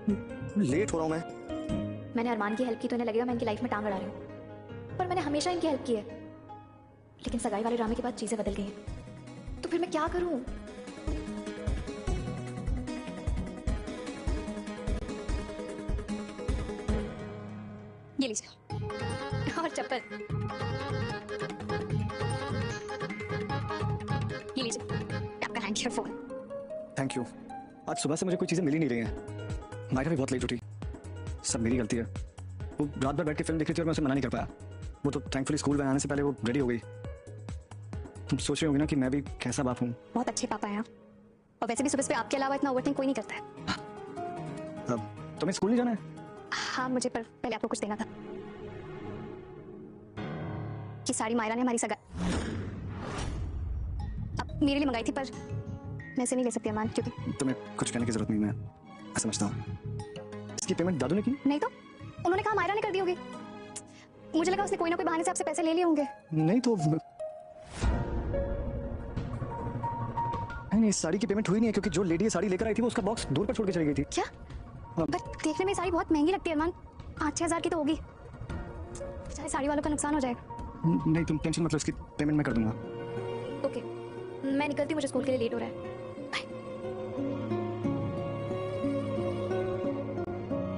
Late हो रहा हूँ मैं। मैंने अरमान की हेल्प की तो इन्हें लगेगा मैं इनकी लाइफ में टांग अड़ा रही हूँ, पर मैंने हमेशा इनकी हेल्प की है। लेकिन सगाई वाले ड्रामे के बाद चीजें बदल गई हैं, तो फिर मैं क्या करूँ? ये लीजिए और चप्पल, ये लीजिए आपका hand care phone. Thank you. आज सुबह से मुझे कोई चीज़ें मिल ही नहीं रही हैं। मायरा भी बहुत लेट उठी, सब मेरी गलती है। वो रात भर बैठ के फिल्म देख रही थी और मैं उसे मना नहीं कर पाया। वो तो थैंकफुली स्कूल में आने से पहले वो रेडी हो गई। तुम सोच रही होगी ना कि मैं भी कैसा बाप हूँ। बहुत अच्छे पापा हैं आप, और वैसे भी सुबह सुबह आपके अलावा इतना ओवरथिंक कोई नहीं करता है। अब तुम्हें स्कूल नहीं जाना है? हाँ मुझे, पर पहले आपको कुछ देना था। कि साड़ी मायरा ने हमारी सगाई अब मेरे लिए मंगाई थी, पर मैं इसे नहीं ले सकती अरमान, क्योंकि तुम्हें कुछ कहने की जरूरत नहीं, मैं समझता हूँ। इसकी पेमेंट दादू ने की? नहीं तो उन्होंने कहा मायरा ने कर दी होगी। मुझे लगा उसने कोई ना कोई बहाने से आपसे पैसे ले लिए होंगे। नहीं तो नहीं, साड़ी की पेमेंट हुई नहीं है क्योंकि जो लेडी ये साड़ी लेकर आई थी वो उसका बॉक्स दूर पर छोड़ के चली गई थी। क्या? पर देखने में साड़ी बहुत महंगी लगती है अरमान, 5-6 हज़ार की तो होगी। बेचारे साड़ी वालों का नुकसान हो जाएगा। नहीं तुम टेंशन मत लो, इसकी पेमेंट मैं कर दूंगा। ओके मैं निकलती हूँ, मुझे स्कूल के लिए लेट हो रहा है।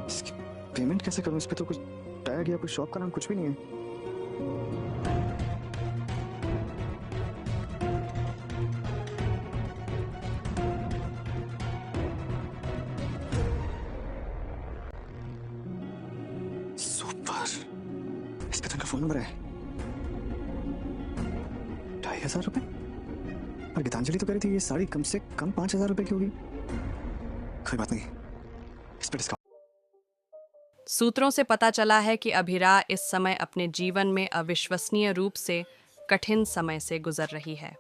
इसकी पेमेंट कैसे करूं? इस पे तो कुछ टैग या कोई शॉप का नाम कुछ भी नहीं है। सुपर, इस पे तो इनका फोन नंबर है। 2,500 रुपए? और गीतांजलि तो कह रही थी ये साड़ी कम से कम 5,000 रुपए की होगी। कोई बात नहीं, इस पे डिस्काउंट। सूत्रों से पता चला है कि अभिरा इस समय अपने जीवन में अविश्वसनीय रूप से कठिन समय से गुजर रही है।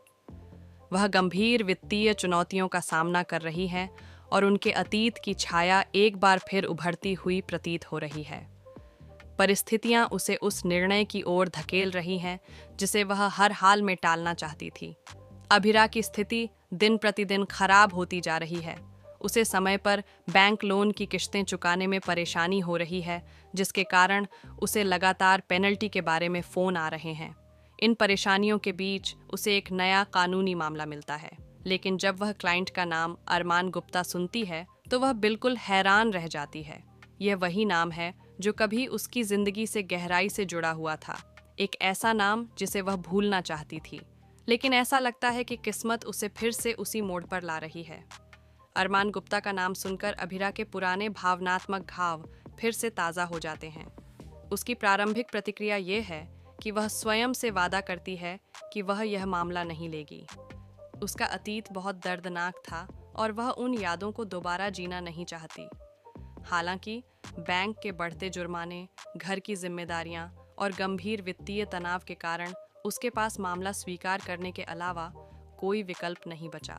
वह गंभीर वित्तीय चुनौतियों का सामना कर रही हैं और उनके अतीत की छाया एक बार फिर उभरती हुई प्रतीत हो रही है। परिस्थितियां उसे उस निर्णय की ओर धकेल रही हैं जिसे वह हर हाल में टालना चाहती थी। अभिरा की स्थिति दिन प्रतिदिन खराब होती जा रही है। उसे समय पर बैंक लोन की किश्तें चुकाने में परेशानी हो रही है, जिसके कारण उसे लगातार पेनल्टी के बारे में फ़ोन आ रहे हैं। इन परेशानियों के बीच उसे एक नया कानूनी मामला मिलता है, लेकिन जब वह क्लाइंट का नाम अरमान गुप्ता सुनती है तो वह बिल्कुल हैरान रह जाती है। यह वही नाम है जो कभी उसकी ज़िंदगी से गहराई से जुड़ा हुआ था, एक ऐसा नाम जिसे वह भूलना चाहती थी, लेकिन ऐसा लगता है कि किस्मत उसे फिर से उसी मोड़ पर ला रही है। अरमान गुप्ता का नाम सुनकर अभिरा के पुराने भावनात्मक घाव फिर से ताज़ा हो जाते हैं। उसकी प्रारंभिक प्रतिक्रिया ये है कि वह स्वयं से वादा करती है कि वह यह मामला नहीं लेगी। उसका अतीत बहुत दर्दनाक था और वह उन यादों को दोबारा जीना नहीं चाहती। हालांकि बैंक के बढ़ते जुर्माने, घर की जिम्मेदारियां और गंभीर वित्तीय तनाव के कारण उसके पास मामला स्वीकार करने के अलावा कोई विकल्प नहीं बचा।